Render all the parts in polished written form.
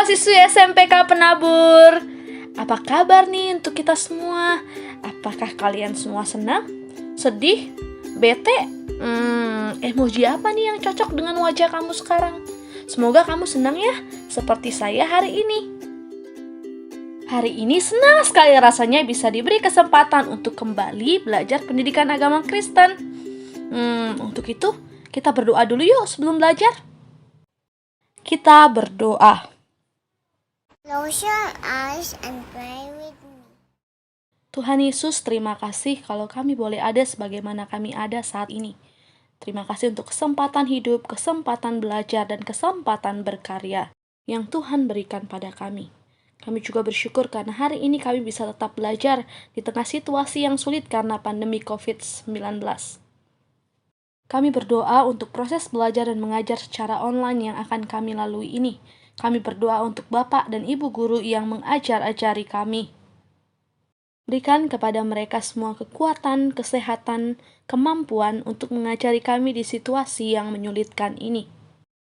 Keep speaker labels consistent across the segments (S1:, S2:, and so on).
S1: siswa-siswi SMPK Penabur. Apa kabar nih untuk kita semua? Apakah kalian semua senang? Sedih? Bete? Emoji apa nih yang cocok dengan wajah kamu sekarang? Semoga kamu senang ya, seperti saya hari ini. Hari ini senang sekali rasanya bisa diberi kesempatan untuk kembali belajar pendidikan agama Kristen. Untuk itu, kita berdoa dulu yuk sebelum belajar. Kita berdoa.
S2: Close your eyes and pray with me.
S1: Tuhan Yesus, terima kasih kalau kami boleh ada sebagaimana kami ada saat ini. Terima kasih untuk kesempatan hidup, kesempatan belajar, dan kesempatan berkarya yang Tuhan berikan pada kami. Kami juga bersyukur karena hari ini kami bisa tetap belajar di tengah situasi yang sulit karena pandemi COVID-19. Kami berdoa untuk proses belajar dan mengajar secara online yang akan kami lalui ini. Kami berdoa untuk Bapak dan Ibu guru yang mengajar-ajari kami. Berikan kepada mereka semua kekuatan, kesehatan, kemampuan untuk mengajari kami di situasi yang menyulitkan ini.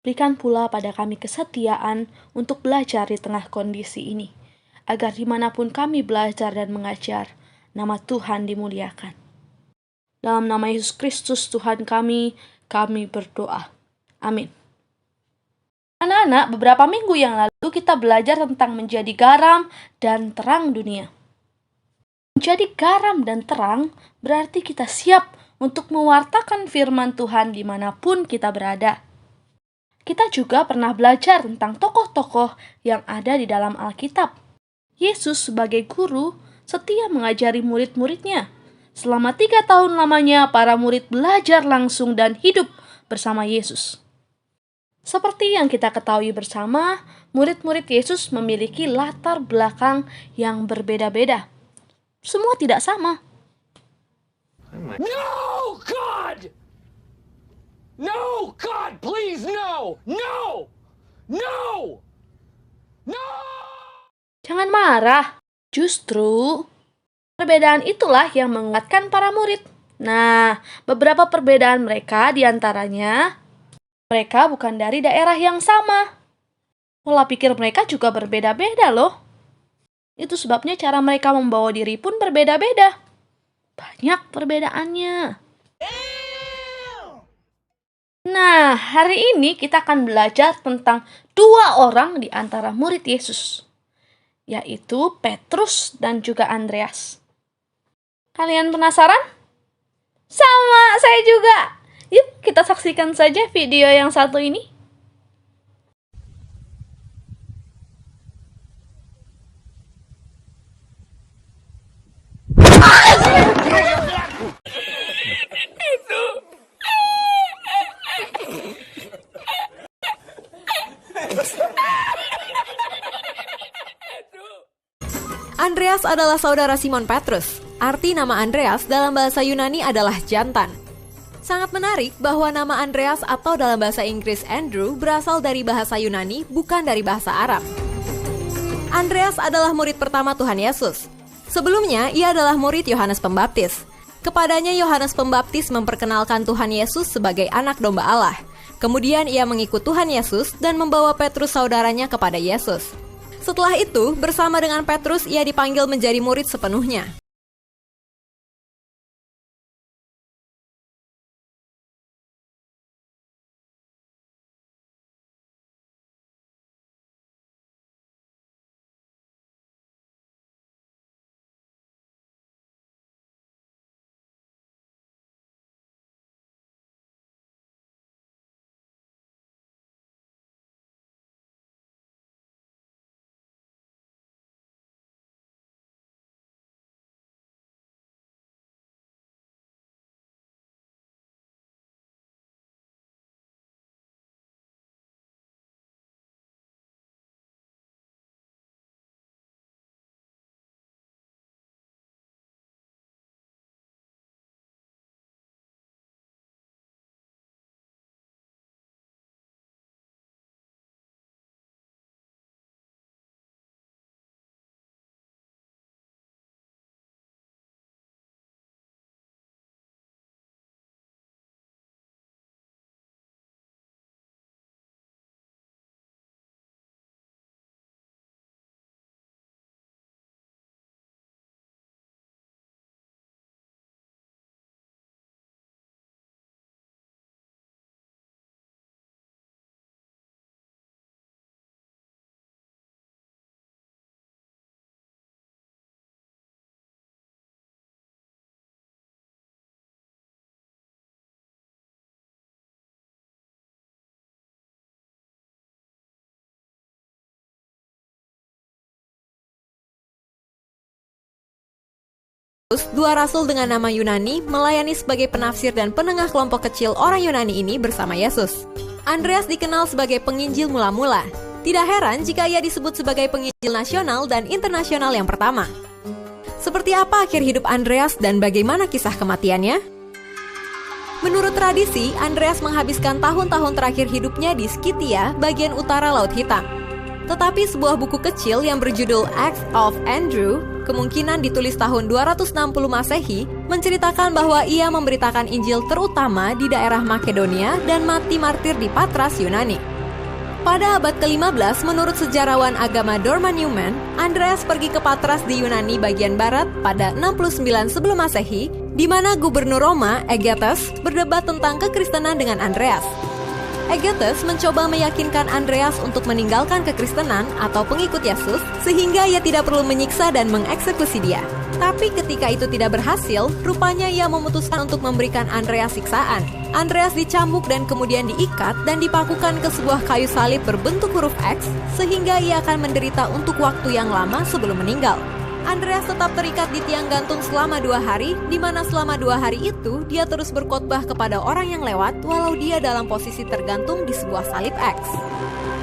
S1: Berikan pula pada kami kesetiaan untuk belajar di tengah kondisi ini, agar dimanapun kami belajar dan mengajar, nama Tuhan dimuliakan. Dalam nama Yesus Kristus Tuhan kami berdoa. Amin. Anak-anak, beberapa minggu yang lalu kita belajar tentang menjadi garam dan terang dunia. Menjadi garam dan terang berarti kita siap untuk mewartakan firman Tuhan dimanapun kita berada. Kita juga pernah belajar tentang tokoh-tokoh yang ada di dalam Alkitab. Yesus sebagai guru setia mengajari murid-muridnya. Selama 3 tahun lamanya, para murid belajar langsung dan hidup bersama Yesus. Seperti yang kita ketahui bersama, murid-murid Yesus memiliki latar belakang yang berbeda-beda. Semua tidak sama.
S3: No, God! No, God, please, no! No! No! No!
S1: Jangan marah. Justru, perbedaan itulah yang menguatkan para murid. Nah, beberapa perbedaan mereka diantaranya, mereka bukan dari daerah yang sama. Pola pikir mereka juga berbeda-beda loh. Itu sebabnya cara mereka membawa diri pun berbeda-beda. Banyak perbedaannya. Nah, hari ini kita akan belajar tentang 2 orang di antara murid Yesus, yaitu Petrus dan juga Andreas. Kalian penasaran? Sama, saya juga. Yuk, kita saksikan saja video yang satu ini.
S4: Andreas adalah saudara Simon Petrus. Arti nama Andreas dalam bahasa Yunani adalah jantan. Sangat menarik bahwa nama Andreas atau dalam bahasa Inggris Andrew berasal dari bahasa Yunani, bukan dari bahasa Arab. Andreas adalah murid pertama Tuhan Yesus. Sebelumnya, ia adalah murid Yohanes Pembaptis. Kepadanya Yohanes Pembaptis memperkenalkan Tuhan Yesus sebagai anak domba Allah. Kemudian ia mengikut Tuhan Yesus dan membawa Petrus saudaranya kepada Yesus. Setelah itu, bersama dengan Petrus, ia dipanggil menjadi murid sepenuhnya. dua rasul dengan nama Yunani melayani sebagai penafsir dan penengah kelompok kecil orang Yunani ini bersama Yesus. Andreas dikenal sebagai penginjil mula-mula. Tidak heran jika ia disebut sebagai penginjil nasional dan internasional yang pertama. Seperti apa akhir hidup Andreas dan bagaimana kisah kematiannya? Menurut tradisi, Andreas menghabiskan tahun-tahun terakhir hidupnya di Skythia, bagian utara Laut Hitam. Tetapi sebuah buku kecil yang berjudul Acts of Andrew, kemungkinan ditulis tahun 260 Masehi, menceritakan bahwa ia memberitakan Injil terutama di daerah Makedonia dan mati martir di Patras, Yunani. Pada abad ke-15, menurut sejarawan agama Dorman Newman, Andreas pergi ke Patras di Yunani bagian barat pada 69 sebelum Masehi, di mana gubernur Roma, Aegeates, berdebat tentang kekristenan dengan Andreas. Aegeates mencoba meyakinkan Andreas untuk meninggalkan kekristenan atau pengikut Yesus, sehingga ia tidak perlu menyiksa dan mengeksekusi dia. Tapi ketika itu tidak berhasil, rupanya ia memutuskan untuk memberikan Andreas siksaan. Andreas dicambuk dan kemudian diikat dan dipakukan ke sebuah kayu salib berbentuk huruf X, sehingga ia akan menderita untuk waktu yang lama sebelum meninggal. Andreas tetap terikat di tiang gantung selama 2 hari, di mana selama 2 hari itu dia terus berkhotbah kepada orang yang lewat walau dia dalam posisi tergantung di sebuah salib X.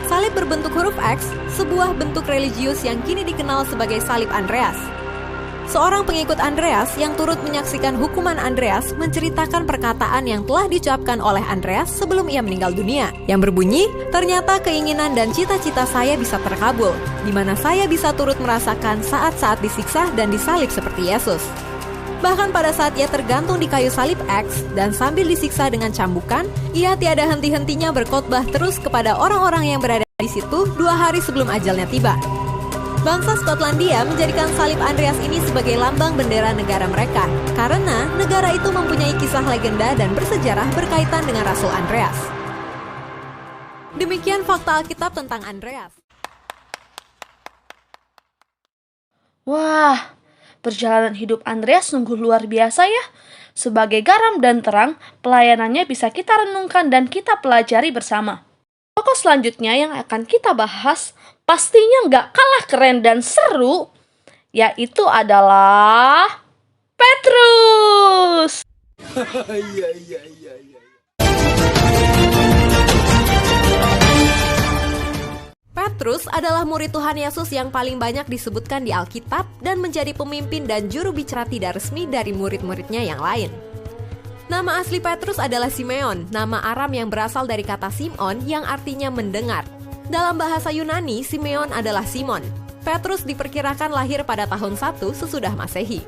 S4: Salib berbentuk huruf X, sebuah bentuk religius yang kini dikenal sebagai salib Andreas. Seorang pengikut Andreas yang turut menyaksikan hukuman Andreas menceritakan perkataan yang telah diucapkan oleh Andreas sebelum ia meninggal dunia, yang berbunyi, "Ternyata keinginan dan cita-cita saya bisa terkabul, di mana saya bisa turut merasakan saat-saat disiksa dan disalib seperti Yesus." Bahkan pada saat ia tergantung di kayu salib X dan sambil disiksa dengan cambukan, ia tiada henti-hentinya berkhotbah terus kepada orang-orang yang berada di situ 2 hari sebelum ajalnya tiba. Bangsa Skotlandia menjadikan salib Andreas ini sebagai lambang bendera negara mereka, karena negara itu mempunyai kisah legenda dan bersejarah berkaitan dengan Rasul Andreas. Demikian fakta Alkitab tentang Andreas.
S1: Wah, perjalanan hidup Andreas sungguh luar biasa ya. Sebagai garam dan terang, pelayanannya bisa kita renungkan dan kita pelajari bersama. Tokoh selanjutnya yang akan kita bahas pastinya nggak kalah keren dan seru, yaitu adalah Petrus.
S4: Petrus adalah murid Tuhan Yesus yang paling banyak disebutkan di Alkitab dan menjadi pemimpin dan juru bicara tidak resmi dari murid-muridnya yang lain. Nama asli Petrus adalah Simeon, nama Aram yang berasal dari kata Simon yang artinya mendengar. Dalam bahasa Yunani, Simeon adalah Simon. Petrus diperkirakan lahir pada tahun 1 sesudah Masehi.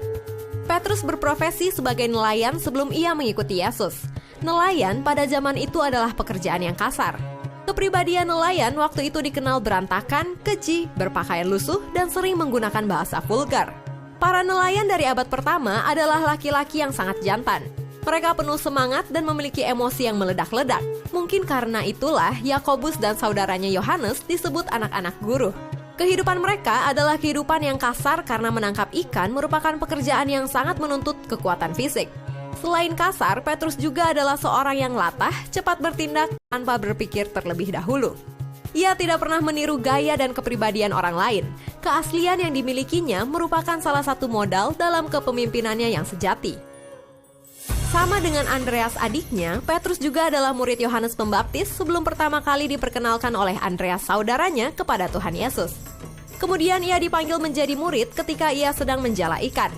S4: Petrus berprofesi sebagai nelayan sebelum ia mengikuti Yesus. Nelayan pada zaman itu adalah pekerjaan yang kasar. Kepribadian nelayan waktu itu dikenal berantakan, keji, berpakaian lusuh, dan sering menggunakan bahasa vulgar. Para nelayan dari abad pertama adalah laki-laki yang sangat jantan. Mereka penuh semangat dan memiliki emosi yang meledak-ledak. Mungkin karena itulah Yakobus dan saudaranya Yohanes disebut anak-anak guru. Kehidupan mereka adalah kehidupan yang kasar karena menangkap ikan merupakan pekerjaan yang sangat menuntut kekuatan fisik. Selain kasar, Petrus juga adalah seorang yang latah, cepat bertindak tanpa berpikir terlebih dahulu. Ia tidak pernah meniru gaya dan kepribadian orang lain. Keaslian yang dimilikinya merupakan salah satu modal dalam kepemimpinannya yang sejati. Sama dengan Andreas adiknya, Petrus juga adalah murid Yohanes Pembaptis sebelum pertama kali diperkenalkan oleh Andreas saudaranya kepada Tuhan Yesus. Kemudian ia dipanggil menjadi murid ketika ia sedang menjala ikan.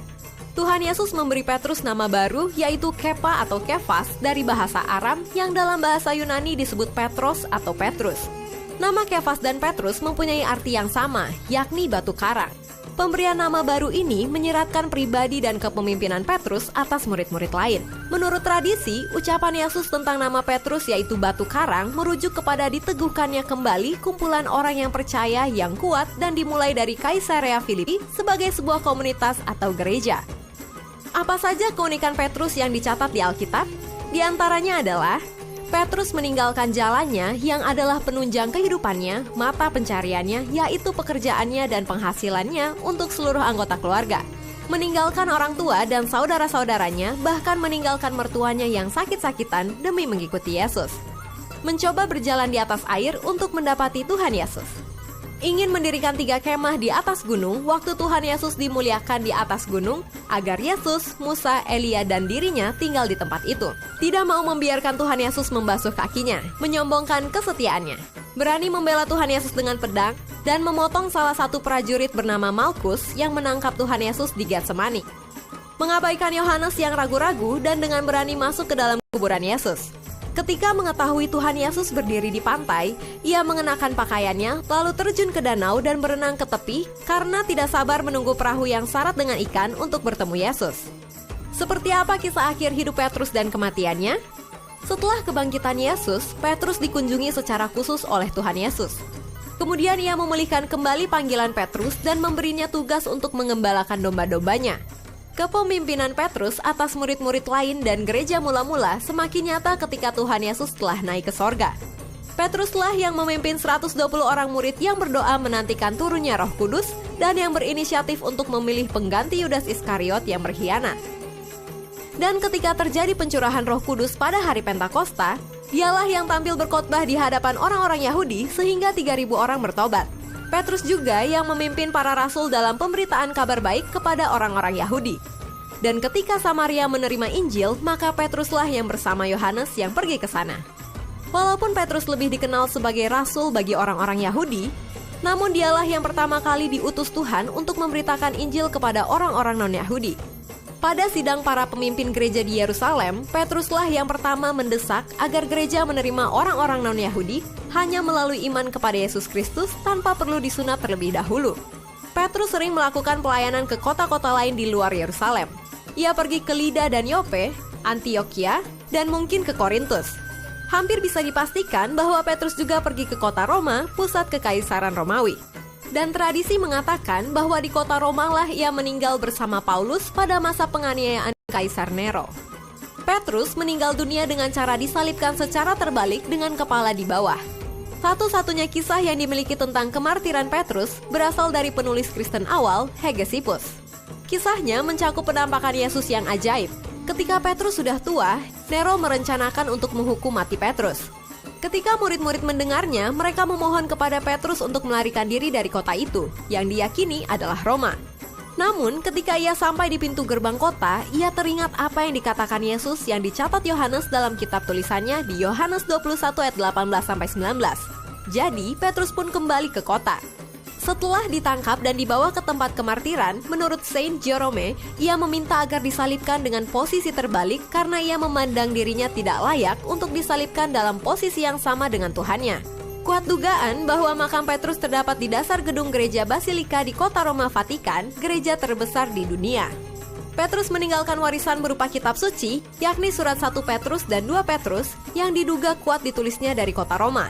S4: Tuhan Yesus memberi Petrus nama baru yaitu Kepa atau Kefas dari bahasa Aram yang dalam bahasa Yunani disebut Petros atau Petrus. Nama Kefas dan Petrus mempunyai arti yang sama, yakni batu karang. Pemberian nama baru ini menyiratkan pribadi dan kepemimpinan Petrus atas murid-murid lain. Menurut tradisi, ucapan Yesus tentang nama Petrus yaitu batu karang merujuk kepada diteguhkannya kembali kumpulan orang yang percaya yang kuat dan dimulai dari Kaisarea Filipi sebagai sebuah komunitas atau gereja. Apa saja keunikan Petrus yang dicatat di Alkitab? Di antaranya adalah Petrus meninggalkan jalannya yang adalah penunjang kehidupannya, mata pencariannya, yaitu pekerjaannya dan penghasilannya untuk seluruh anggota keluarga. Meninggalkan orang tua dan saudara-saudaranya, bahkan meninggalkan mertuanya yang sakit-sakitan demi mengikuti Yesus. Mencoba berjalan di atas air untuk mendapati Tuhan Yesus. ingin mendirikan 3 kemah di atas gunung waktu Tuhan Yesus dimuliakan di atas gunung agar Yesus, Musa, Elia, dan dirinya tinggal di tempat itu. Tidak mau membiarkan Tuhan Yesus membasuh kakinya, menyombongkan kesetiaannya. Berani membela Tuhan Yesus dengan pedang dan memotong salah satu prajurit bernama Malkus yang menangkap Tuhan Yesus di Getsemani. Mengabaikan Yohanes yang ragu-ragu dan dengan berani masuk ke dalam kuburan Yesus. Ketika mengetahui Tuhan Yesus berdiri di pantai, ia mengenakan pakaiannya, lalu terjun ke danau dan berenang ke tepi karena tidak sabar menunggu perahu yang syarat dengan ikan untuk bertemu Yesus. Seperti apa kisah akhir hidup Petrus dan kematiannya? Setelah kebangkitan Yesus, Petrus dikunjungi secara khusus oleh Tuhan Yesus. Kemudian ia memulihkan kembali panggilan Petrus dan memberinya tugas untuk mengembalakan domba-dombanya. Kepemimpinan Petrus atas murid-murid lain dan gereja mula-mula semakin nyata ketika Tuhan Yesus telah naik ke sorga. Petruslah yang memimpin 120 orang murid yang berdoa menantikan turunnya Roh Kudus dan yang berinisiatif untuk memilih pengganti Yudas Iskariot yang berkhianat. Dan ketika terjadi pencurahan Roh Kudus pada hari Pentakosta, dialah yang tampil berkhotbah di hadapan orang-orang Yahudi sehingga 3.000 orang bertobat. Petrus juga yang memimpin para rasul dalam pemberitaan kabar baik kepada orang-orang Yahudi. Dan ketika Samaria menerima Injil, maka Petruslah yang bersama Yohanes yang pergi ke sana. Walaupun Petrus lebih dikenal sebagai rasul bagi orang-orang Yahudi, namun dialah yang pertama kali diutus Tuhan untuk memberitakan Injil kepada orang-orang non-Yahudi. Pada sidang para pemimpin gereja di Yerusalem, Petruslah yang pertama mendesak agar gereja menerima orang-orang non-Yahudi hanya melalui iman kepada Yesus Kristus tanpa perlu disunat terlebih dahulu. Petrus sering melakukan pelayanan ke kota-kota lain di luar Yerusalem. Ia pergi ke Lida dan Yope, Antioquia, dan mungkin ke Korintus. Hampir bisa dipastikan bahwa Petrus juga pergi ke kota Roma, pusat kekaisaran Romawi. Dan tradisi mengatakan bahwa di kota Roma lah ia meninggal bersama Paulus pada masa penganiayaan Kaisar Nero. Petrus meninggal dunia dengan cara disalibkan secara terbalik dengan kepala di bawah. Satu-satunya kisah yang dimiliki tentang kemartiran Petrus berasal dari penulis Kristen awal, Hegesippus. Kisahnya mencakup penampakan Yesus yang ajaib. Ketika Petrus sudah tua, Nero merencanakan untuk menghukum mati Petrus. Ketika murid-murid mendengarnya, mereka memohon kepada Petrus untuk melarikan diri dari kota itu, yang diyakini adalah Roma. Namun, ketika ia sampai di pintu gerbang kota, ia teringat apa yang dikatakan Yesus yang dicatat Yohanes dalam kitab tulisannya di Yohanes 21 ayat 18-19. Jadi, Petrus pun kembali ke kota. Setelah ditangkap dan dibawa ke tempat kemartiran, menurut Saint Jerome, ia meminta agar disalibkan dengan posisi terbalik karena ia memandang dirinya tidak layak untuk disalibkan dalam posisi yang sama dengan Tuhannya. Kuat dugaan bahwa makam Petrus terdapat di dasar gedung gereja Basilika di kota Roma Vatikan, gereja terbesar di dunia. Petrus meninggalkan warisan berupa kitab suci, yakni surat 1 Petrus dan 2 Petrus, yang diduga kuat ditulisnya dari kota Roma.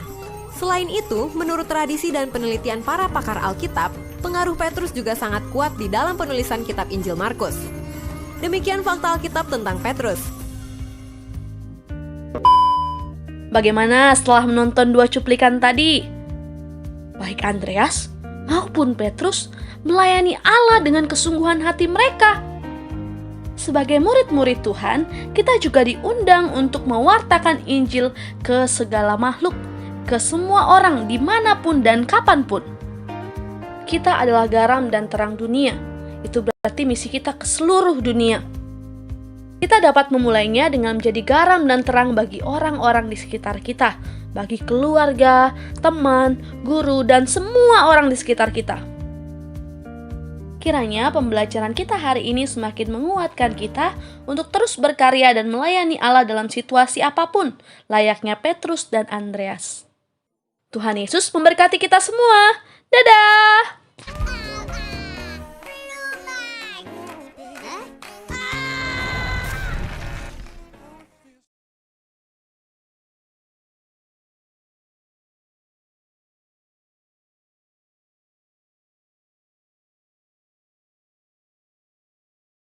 S4: Selain itu, menurut tradisi dan penelitian para pakar Alkitab, pengaruh Petrus juga sangat kuat di dalam penulisan kitab Injil Markus. Demikian fakta Alkitab tentang Petrus.
S1: Bagaimana setelah menonton 2 cuplikan tadi? Baik Andreas maupun Petrus melayani Allah dengan kesungguhan hati mereka. Sebagai murid-murid Tuhan, kita juga diundang untuk mewartakan Injil ke segala makhluk, ke semua orang dimanapun dan kapanpun. Kita adalah garam dan terang dunia. Itu berarti misi kita ke seluruh dunia. Kita dapat memulainya dengan menjadi garam dan terang bagi orang-orang di sekitar kita, bagi keluarga, teman, guru, dan semua orang di sekitar kita. Kiranya pembelajaran kita hari ini semakin menguatkan kita untuk terus berkarya dan melayani Allah dalam situasi apapun, layaknya Petrus dan Andreas. Tuhan Yesus memberkati kita semua. Dadah!